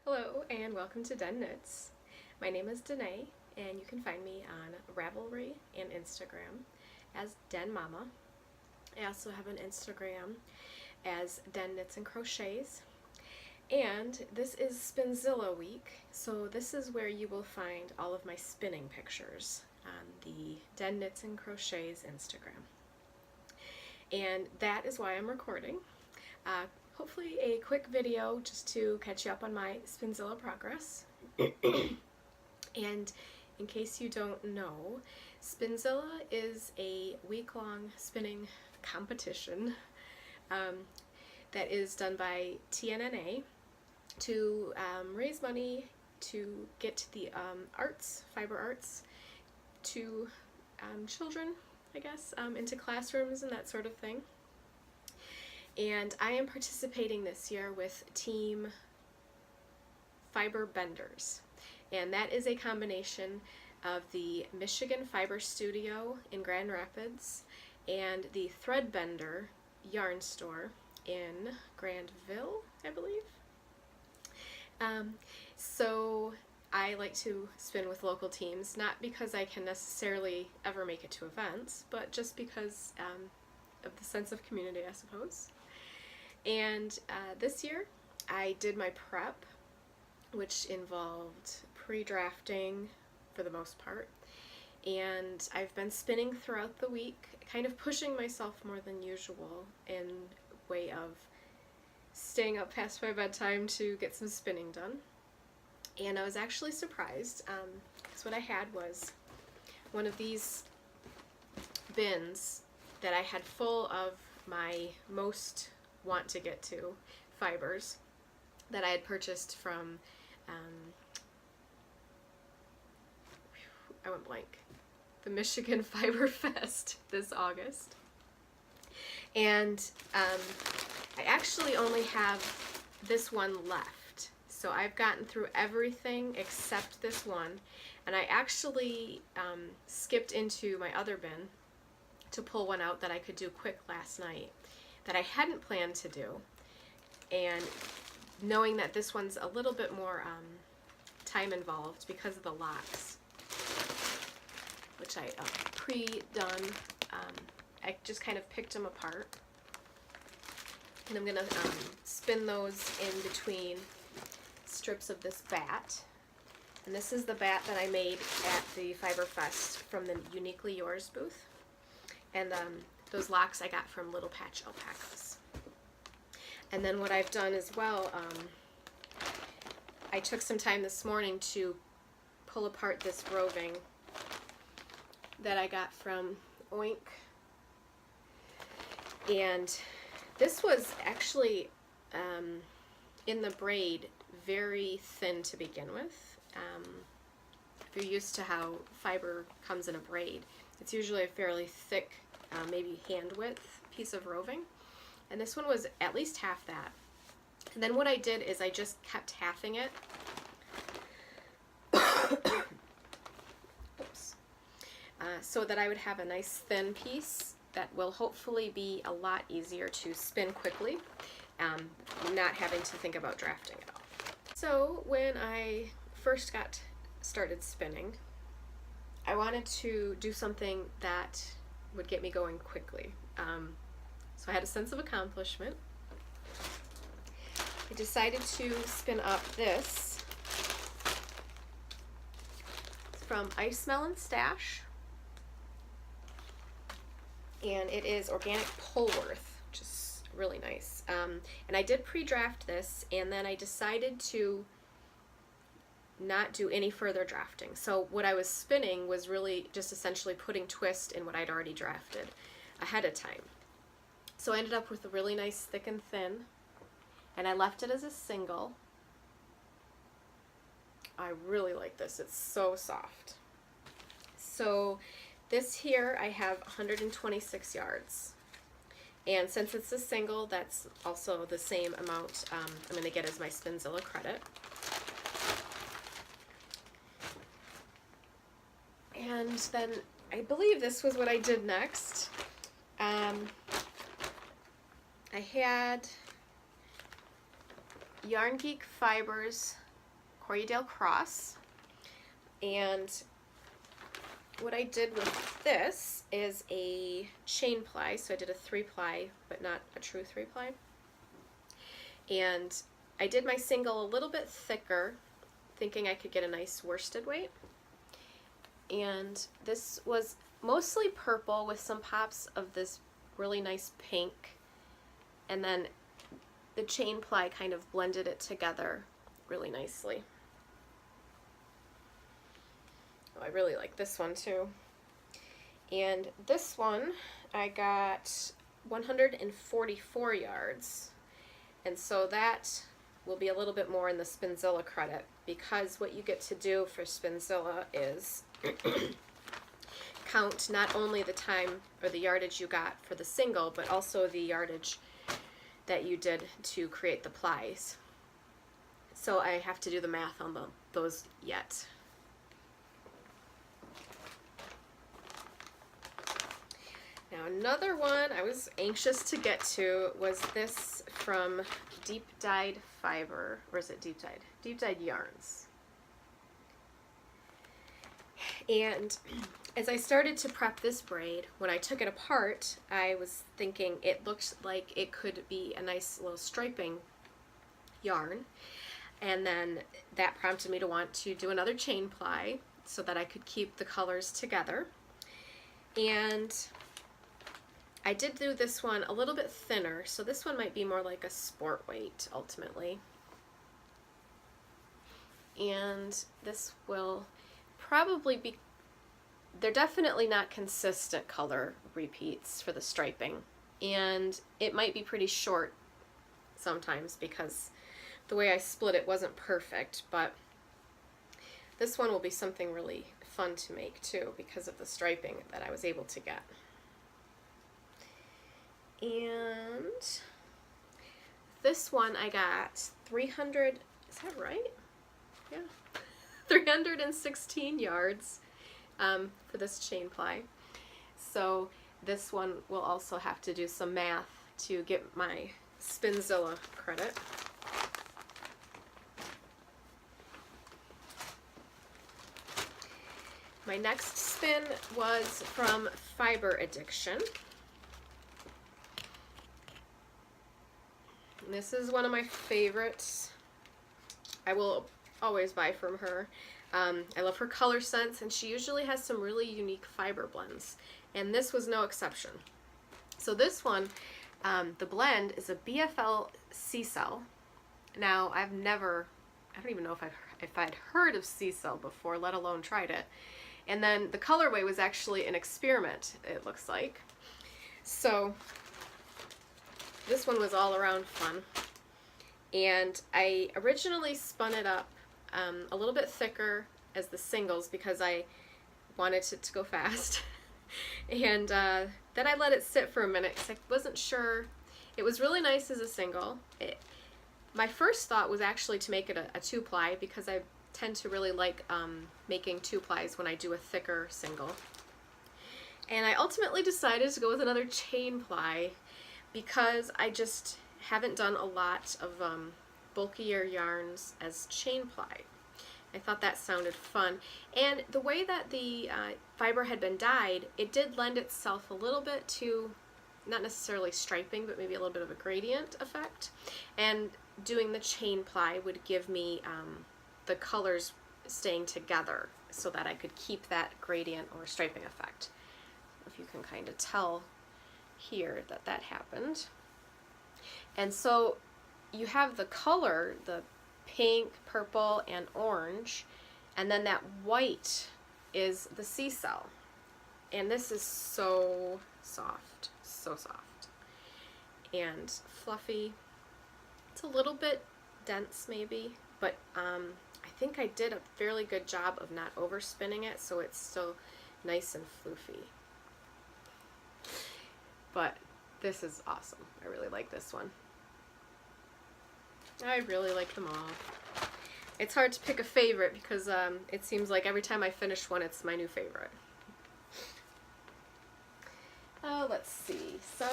Hello and welcome to Den Knits. My name is Danae and you can find me on Ravelry and Instagram as Den Mama. I also have an Instagram as Den Knits and Crochets. And this is Spinzilla week, so this is where you will find all of my spinning pictures on the Den Knits and Crochets Instagram. And that is why I'm recording. Hopefully a quick video just to catch you up on my Spinzilla progress. And in case you don't know, Spinzilla is a week-long spinning competition that is done by TNNA to raise money to get the fiber arts to children, I guess, into classrooms and that sort of thing. And I am participating this year with Team Fiber Benders, and that is a combination of the Michigan Fiber Studio in Grand Rapids and the Threadbender yarn store in Grandville, I believe. So I like to spin with local teams, not because I can necessarily ever make it to events, but just because of the sense of community, I suppose. And this year I did my prep, which involved pre-drafting for the most part, and I've been spinning throughout the week, kind of pushing myself more than usual in way of staying up past my bedtime to get some spinning done. And I was actually surprised, because what I had was one of these bins that I had full of my most want to get to fibers that I had purchased from I went blank, the Michigan Fiber Fest this August. And I actually only have this one left, so I've gotten through everything except this one, and I actually skipped into my other bin to pull one out that I could do quick last night that I hadn't planned to do, and knowing that this one's a little bit more time involved because of the locks, which I pre-done. I just kind of picked them apart, and I'm gonna spin those in between strips of this bat. And this is the bat that I made at the Fiber Fest from the Uniquely Yours booth, and those locks I got from Little Patch Alpacas. And then what I've done as well, I took some time this morning to pull apart this roving that I got from Oink. And this was actually, in the braid, very thin to begin with. If you're used to how fiber comes in a braid, it's usually a fairly thick, maybe hand width piece of roving, and this one was at least half that. And then what I did is I just kept halving it. Oops. So that I would have a nice thin piece that will hopefully be a lot easier to spin quickly, not having to think about drafting at all. So when I first got started spinning, I wanted to do something that would get me going quickly. So I had a sense of accomplishment. I decided to spin up this. It's from Ice Melon Stash, and it is organic Polworth, which is really nice. And I did pre-draft this, and then I decided to not do any further drafting. So what I was spinning was really just essentially putting twist in what I'd already drafted ahead of time. So I ended up with a really nice thick and thin, and I left it as a single. I really like this, it's so soft. So this here I have 126 yards, and since it's a single, that's also the same amount I'm going to get as my Spinzilla credit. And then I believe this was what I did next. I had Yarn Geek Fibers Corriedale Cross. And what I did with this is a chain ply, so I did a 3-ply, but not a true 3-ply. And I did my single a little bit thicker, thinking I could get a nice worsted weight. And this was mostly purple with some pops of this really nice pink. And then the chain ply kind of blended it together really nicely. Oh, I really like this one too. And this one I got 144 yards. And so that will be a little bit more in the Spinzilla credit, because what you get to do for Spinzilla is count not only the time or the yardage you got for the single, but also the yardage that you did to create the plies. So I have to do the math on those yet. Now another one I was anxious to get to was this from Deep Dyed Fiber, or is it Deep Dyed? Deep Dyed Yarns. And as I started to prep this braid, when I took it apart, I was thinking it looked like it could be a nice little striping yarn. And then that prompted me to want to do another chain ply so that I could keep the colors together. And I did do this one a little bit thinner, so this one might be more like a sport weight ultimately. And this will probably be, they're definitely not consistent color repeats for the striping. And it might be pretty short sometimes because the way I split it wasn't perfect, but this one will be something really fun to make too because of the striping that I was able to get. And this one I got 300, is that right? Yeah, 316 yards for this chain ply. So this one will also have to do some math to get my Spinzilla credit. My next spin was from Fiber Addiction. This is one of my favorites. I will always buy from her. I love her color sense, and she usually has some really unique fiber blends, and this was no exception. So this one, the blend is a BFL C-Cell. Now I don't even know if I'd heard of C-Cell before, let alone tried it. And then the colorway was actually an experiment, it looks like. So this one was all around fun. And I originally spun it up a little bit thicker as the singles because I wanted it to go fast. And then I let it sit for a minute because I wasn't sure. It was really nice as a single. My first thought was actually to make it a 2-ply because I tend to really like making 2-plies when I do a thicker single. And I ultimately decided to go with another chain ply because I just haven't done a lot of bulkier yarns as chain ply. I thought that sounded fun. And the way that the fiber had been dyed, it did lend itself a little bit to, not necessarily striping, but maybe a little bit of a gradient effect. And doing the chain ply would give me the colors staying together so that I could keep that gradient or striping effect. If you can kind of tell here that happened. And so you have the color, the pink, purple, and orange, and then that white is the C-Cell. And this is so soft, so soft. And fluffy. It's a little bit dense maybe, but I think I did a fairly good job of not overspinning it, so it's still nice and floofy. But this is awesome. I really like this one. I really like them all. It's hard to pick a favorite because it seems like every time I finish one, it's my new favorite. Oh, let's see. So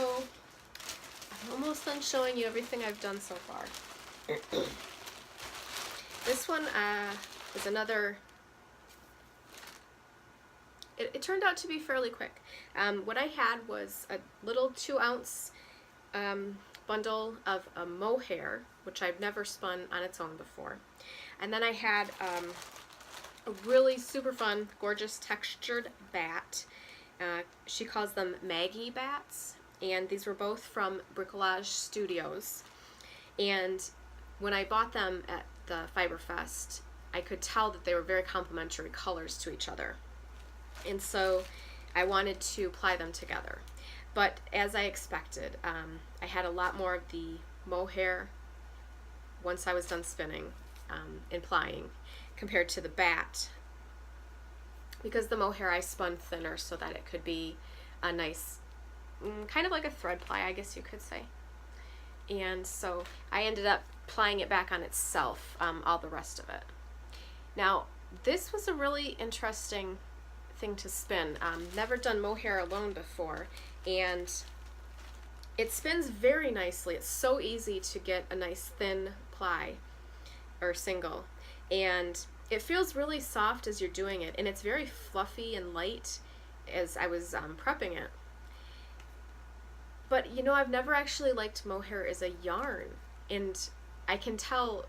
I'm almost done showing you everything I've done so far. This one is another, it turned out to be fairly quick. What I had was a little 2-ounce bundle of a mohair, which I've never spun on its own before. And then I had a really super fun, gorgeous textured bat. She calls them Maggie bats, and these were both from Bricolage Studios. And when I bought them at the Fiber Fest, I could tell that they were very complementary colors to each other. And so I wanted to apply them together. But as I expected, I had a lot more of the mohair once I was done spinning and plying compared to the bat, because the mohair I spun thinner so that it could be a nice, kind of like a thread ply, I guess you could say. And so I ended up plying it back on itself, all the rest of it. Now, this was a really interesting thing to spin. Never done mohair alone before, and it spins very nicely. It's so easy to get a nice thin ply or single, and it feels really soft as you're doing it, and it's very fluffy and light as I was prepping it. But you know, I've never actually liked mohair as a yarn, and I can tell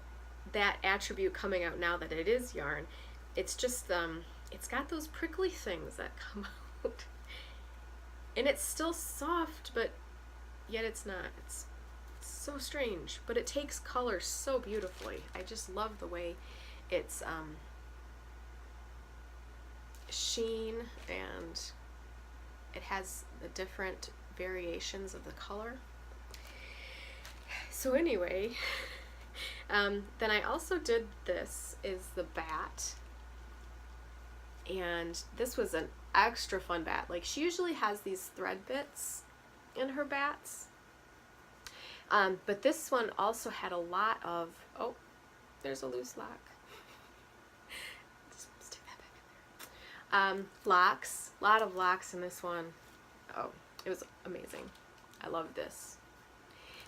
that attribute coming out now that it is yarn. It's just it's got those prickly things that come out, and it's still soft, but yet it's not. It's so strange, but it takes color so beautifully. I just love the way it's sheen, and it has the different variations of the color. So anyway, then I also did this is the bat, and this was an extra fun bat. Like, she usually has these thread bits in her bats, but this one also had a lot of, oh, there's a loose lock. Just stick that back in there. Locks, a lot of locks in this one. Oh, it was amazing. I love this.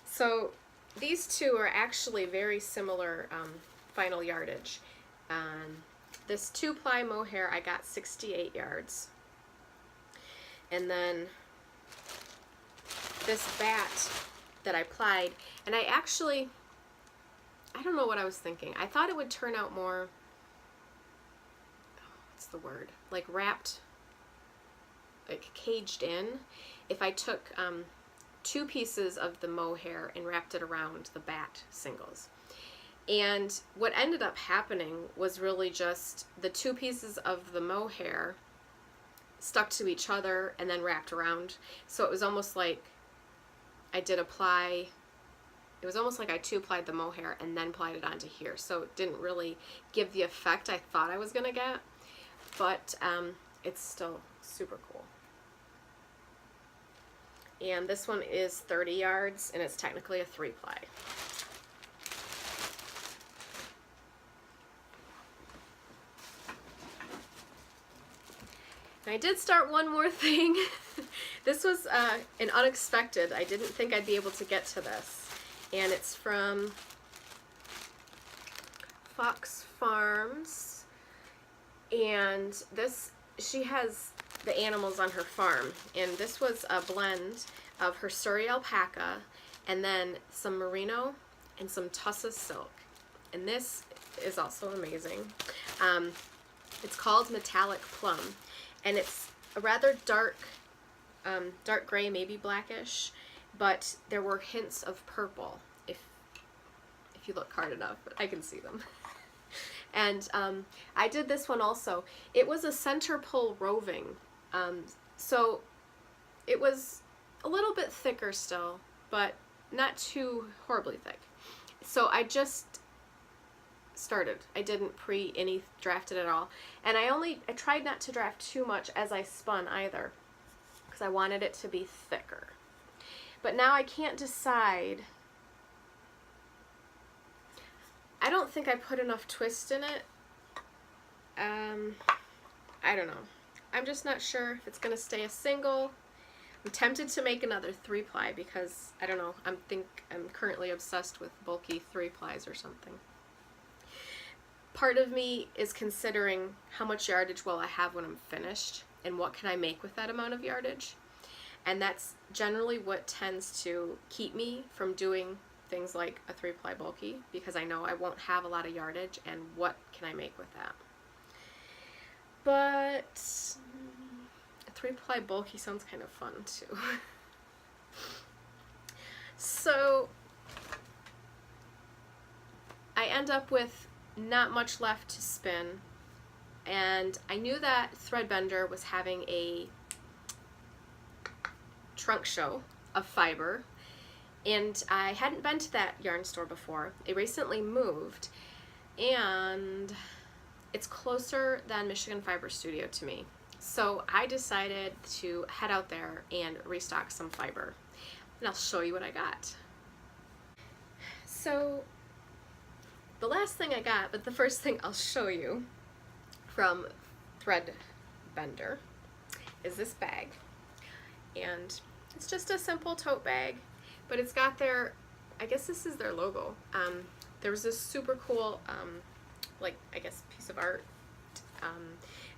So these two are actually very similar final yardage. This 2-ply mohair I got 68 yards. And then this bat that I plied, and I don't know what I was thinking. I thought it would turn out more, what's the word, like wrapped, like caged in, if I took 2 pieces of the mohair and wrapped it around the bat singles. And what ended up happening was really just the 2 pieces of the mohair stuck to each other and then wrapped around. So it was almost like I did apply, it was almost like I 2-plied the mohair and then plied it onto here. So it didn't really give the effect I thought I was gonna get, but it's still super cool. And this one is 30 yards, and it's technically a 3-ply. And I did start one more thing. This was an unexpected. I didn't think I'd be able to get to this. And it's from Fox Farms. And this, she has the animals on her farm. And this was a blend of her Surrey alpaca and then some merino and some tussa silk. And this is also amazing. It's called Metallic Plum. And it's a rather dark, dark gray, maybe blackish, but there were hints of purple if you look hard enough, but I can see them. And I did this one also. It was a center pull roving, so it was a little bit thicker still, but not too horribly thick. So I just started. I didn't draft it at all. And I tried not to draft too much as I spun either, because I wanted it to be thicker. But now I can't decide. I don't think I put enough twist in it. I don't know. I'm just not sure if it's gonna stay a single. I'm tempted to make another 3-ply because, I don't know, I'm currently obsessed with bulky 3-plies or something. part of me is considering how much yardage will I have when I'm finished and what can I make with that amount of yardage. And that's generally what tends to keep me from doing things like a 3-ply bulky, because I know I won't have a lot of yardage, and what can I make with that. But a 3-ply bulky sounds kind of fun too. So I end up with not much left to spin, and I knew that Threadbender was having a trunk show of fiber, and I hadn't been to that yarn store before. It recently moved, and it's closer than Michigan Fiber Studio to me. So I decided to head out there and restock some fiber, and I'll show you what I got. So the last thing I got, but the first thing I'll show you from Threadbender is this bag. And it's just a simple tote bag, but it's got their, I guess this is their logo. There was this super cool, like, I guess, piece of art.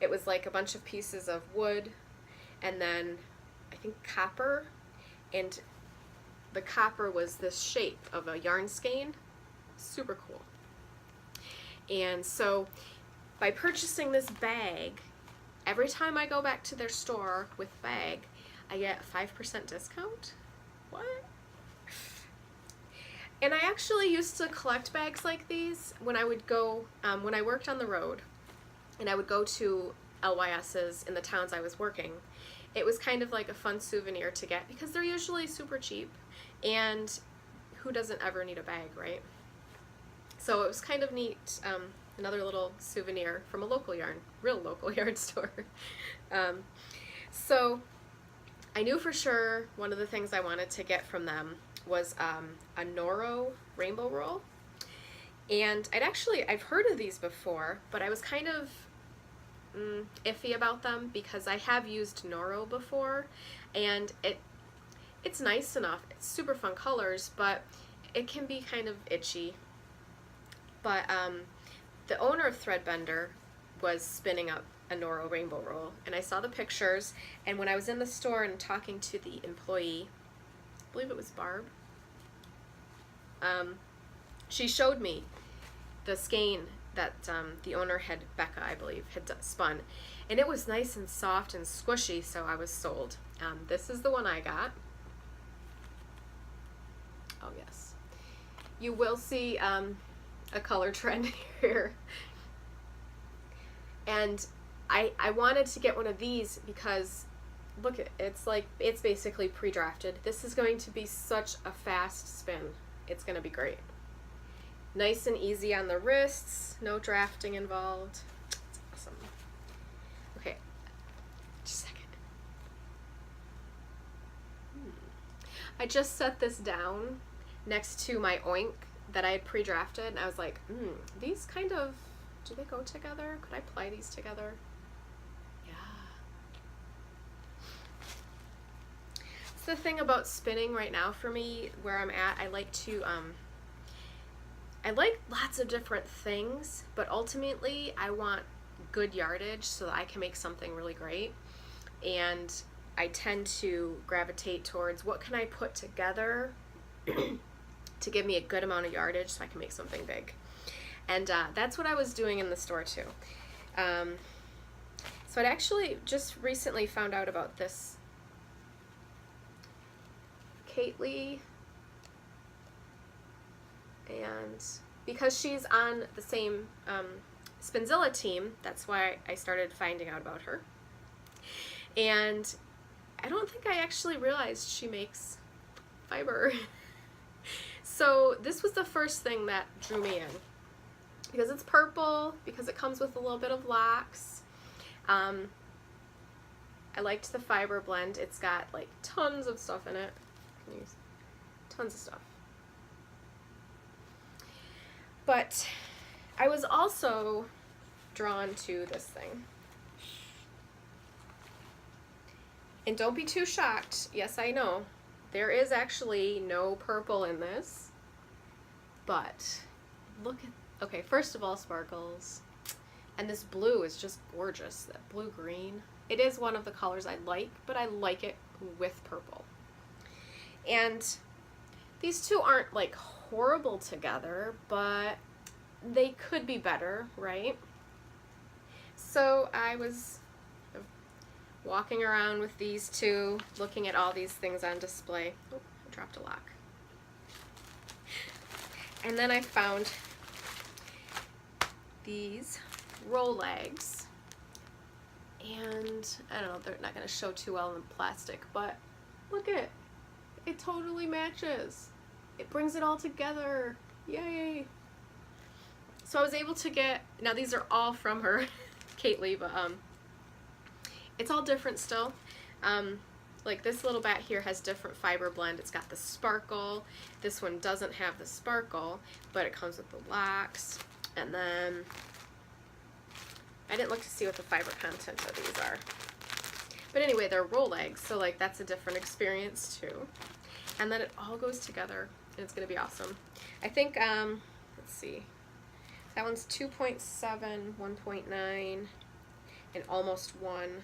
It was like a bunch of pieces of wood, and then I think copper, and the copper was this shape of a yarn skein. Super cool. And so by purchasing this bag, every time I go back to their store with bag, I get a 5% discount. What? And I actually used to collect bags like these when I would go, when I worked on the road, and I would go to LYS's in the towns I was working. It was kind of like a fun souvenir to get, because they're usually super cheap, and who doesn't ever need a bag, right? So it was kind of neat, another little souvenir from a local yarn, real local yarn store. So I knew for sure one of the things I wanted to get from them was a Noro rainbow roll. And I've heard of these before, but I was kind of iffy about them because I have used Noro before, and it's nice enough. It's super fun colors, but it can be kind of itchy. But the owner of Threadbender was spinning up a Noro rainbow roll, and I saw the pictures, and when I was in the store and talking to the employee, I believe it was Barb, she showed me the skein that the owner had, Becca I believe, had spun, and it was nice and soft and squishy, so I was sold. This is the one I got. Oh yes. You will see a color trend here. And I wanted to get one of these because look, it's basically pre-drafted. This is going to be such a fast spin. It's going to be great. Nice and easy on the wrists, no drafting involved. It's awesome. Okay, just a second. I just set this down next to my oink that I had pre-drafted, and I was like, these kind of, do they go together? Could I ply these together? Yeah. It's the thing about spinning right now for me, where I'm at. I like lots of different things, but ultimately I want good yardage so that I can make something really great. And I tend to gravitate towards what can I put together to give me a good amount of yardage so I can make something big. And that's what I was doing in the store too. So I'd actually just recently found out about this Kate Lee, and because she's on the same Spinzilla team, that's why I started finding out about her. And I don't think I actually realized she makes fiber. So this was the first thing that drew me in, because it's purple, because it comes with a little bit of locks. I liked the fiber blend. It's got like tons of stuff in it. Tons of stuff. But I was also drawn to this thing. And don't be too shocked. Yes, I know. There is actually no purple in this. But look at, Okay, first of all, sparkles. And this blue is just gorgeous, that blue-green. It is one of the colors I like, but I like it with purple. And these two aren't like horrible together, but they could be better, right? So I was walking around with these two, looking at all these things on display. Oh, I dropped a lock. And then I found these Rolex, and I don't know, they're not going to show too well in plastic, but look at it. It totally matches. It brings it all together. Yay! So I was able to get, now these are all from her, Kately, but it's all different still. Like this little bat here has different fiber blend. It's got the sparkle. This one doesn't have the sparkle, but it comes with the locks. And then I didn't look to see what the fiber content of these are. But anyway, they're Rolex, so like that's a different experience too. And then it all goes together, and it's gonna be awesome. I think, let's see, that one's 2.7, 1.9, and almost 1.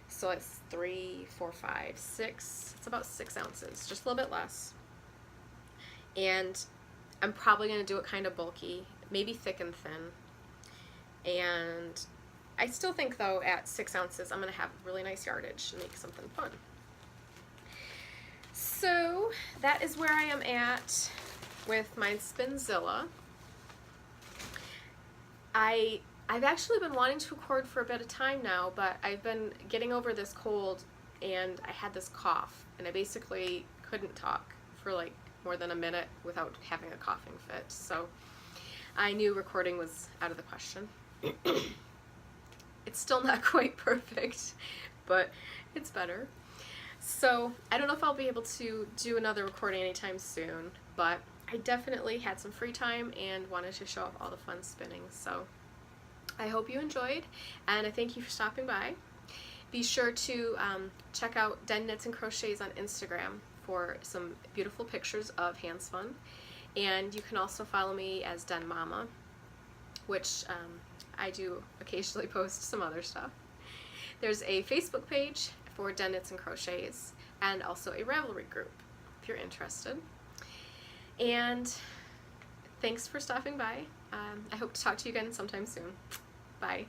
So it's 3, 4, 5, 6. It's about 6 ounces, just a little bit less. And I'm probably gonna do it kind of bulky, maybe thick and thin. And I still think though at 6 ounces I'm gonna have really nice yardage and make something fun. So that is where I am at with my Spinzilla. I've actually been wanting to record for a bit of time now, but I've been getting over this cold and I had this cough and I basically couldn't talk for like more than a minute without having a coughing fit. So I knew recording was out of the question. It's still not quite perfect, but it's better. So I don't know if I'll be able to do another recording anytime soon, but I definitely had some free time and wanted to show off all the fun spinning. So I hope you enjoyed, and I thank you for stopping by. Be sure to check out Den Knits and Crochets on Instagram for some beautiful pictures of hand spun, and you can also follow me as Den Mama, which I do occasionally post some other stuff. There's a Facebook page for Den Knits and Crochets, and also a Ravelry group if you're interested. And thanks for stopping by. I hope to talk to you again sometime soon. Bye.